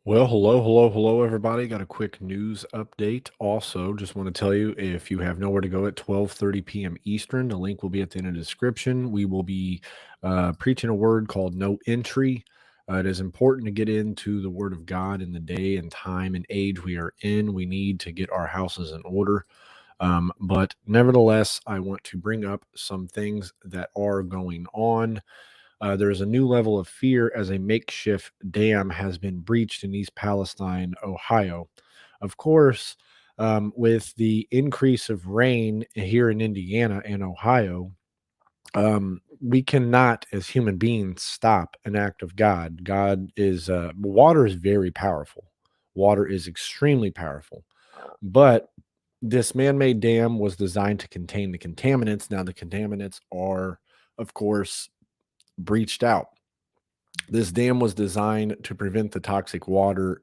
Well, hello, everybody. Got a quick news update. Also, just want to tell you if you have nowhere to go at 12:30 p.m. Eastern, the link will be at the end of the description. We will be preaching a word called no entry. It is important to get into the Word of God in the day and time and age we are in. We need to get our houses in order. But nevertheless, I want to bring up some things that are going on. There is a new level of fear as a makeshift dam has been breached in East Palestine, Ohio. Of course, with the increase of rain here in Indiana and Ohio, we cannot, as human beings, stop an act of God. Water is very powerful. Water is extremely powerful. But this man made dam was designed to contain the contaminants. Now, the contaminants are, of course, breached out. This dam was designed to prevent the toxic water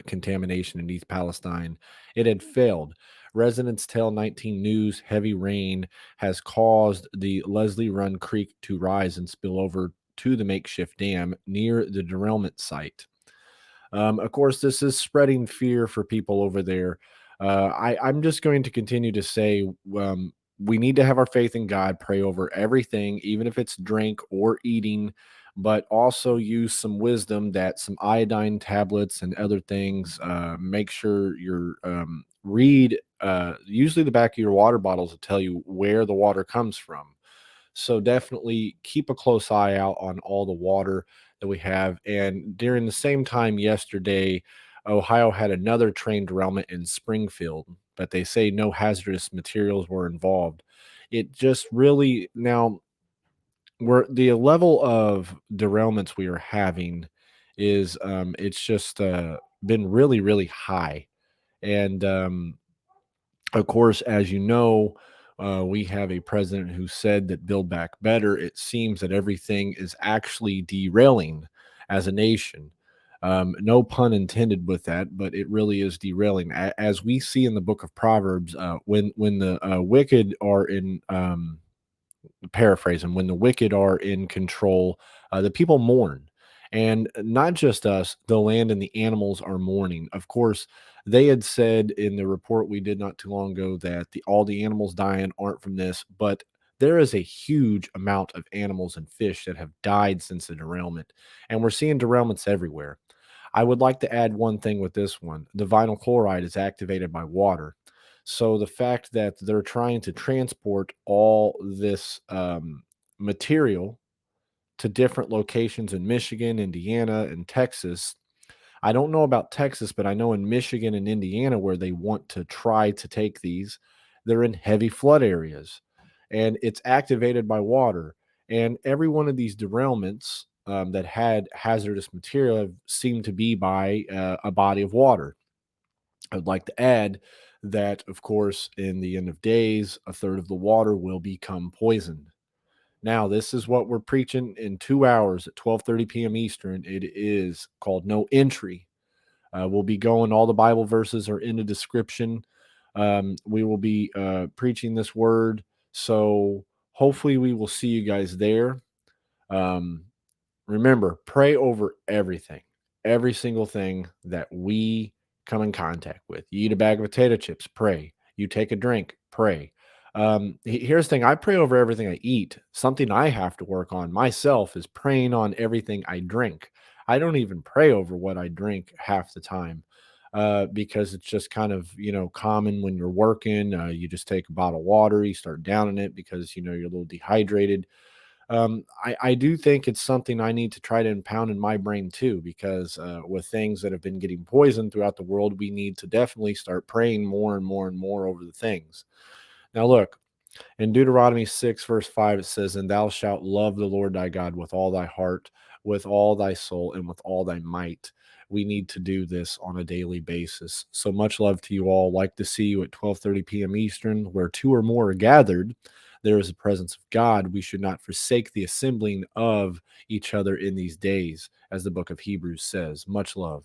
contamination in East Palestine. It had failed. Residents tell 19 News heavy rain has caused the Leslie Run Creek to rise and spill over to the makeshift dam near the derailment site. Of course, this is spreading fear for people over there. I'm just going to continue to say we need to have our faith in God, pray over everything, even if it's drink or eating, but also use some wisdom that some iodine tablets and other things. Make sure you're read. Usually, the back of your water bottles will tell you where the water comes from. So definitely keep a close eye out on all the water that we have. And during the same time yesterday, Ohio had another train derailment in Springfield, but they say no hazardous materials were involved. It just really now we're the level of derailments we are having is it's just been really high. And of course, as you know, we have a president who said that Build Back Better. It seems that everything is actually derailing as a nation. No pun intended with that, but it really is derailing. As we see in the book of Proverbs, when the wicked are in paraphrasing, when the wicked are in control, the people mourn. And not just us, the land and the animals are mourning. Of course, they had said in the report we did not too long ago that all the animals dying aren't from this, but there is a huge amount of animals and fish that have died since the derailment. And we're seeing derailments everywhere. I would like to add one thing with this one. The vinyl chloride is activated by water. So the fact that they're trying to transport all this material to different locations in Michigan, Indiana, and Texas. I don't know about Texas, but I know in Michigan and Indiana where they want to try to take these, they're in heavy flood areas and it's activated by water. And every one of these derailments that had hazardous material seemed to be by a body of water. I would like to add that, of course, in the end of days, a third of the water will become poisoned. Now, this is what we're preaching in 2 hours at 12:30 p.m. Eastern. It is called No Entry. We'll be going, all the Bible verses are in the description. We will be preaching this word. So hopefully we will see you guys there. Um, Remember, pray over everything, every single thing that we come in contact with. You eat a bag of potato chips, pray. You take a drink, pray. Here's the thing, I pray over everything I eat. Something I have to work on myself is praying on everything I drink. I don't even pray over what I drink half the time. Because it's just kind of common when you're working. You just take a bottle of water, you start downing it because you're a little dehydrated. I do think it's something I need to try to impound in my brain too, because with things that have been getting poisoned throughout the world, we need to definitely start praying more and more and more over the things. Now, look, in Deuteronomy 6, verse 5, it says, "And thou shalt love the Lord thy God with all thy heart, with all thy soul, and with all thy might." We need to do this on a daily basis. So much love to you all. Like to see you at 12:30 p.m. Eastern, where two or more are gathered. There is the presence of God. We should not forsake the assembling of each other in these days, as the book of Hebrews says. Much love.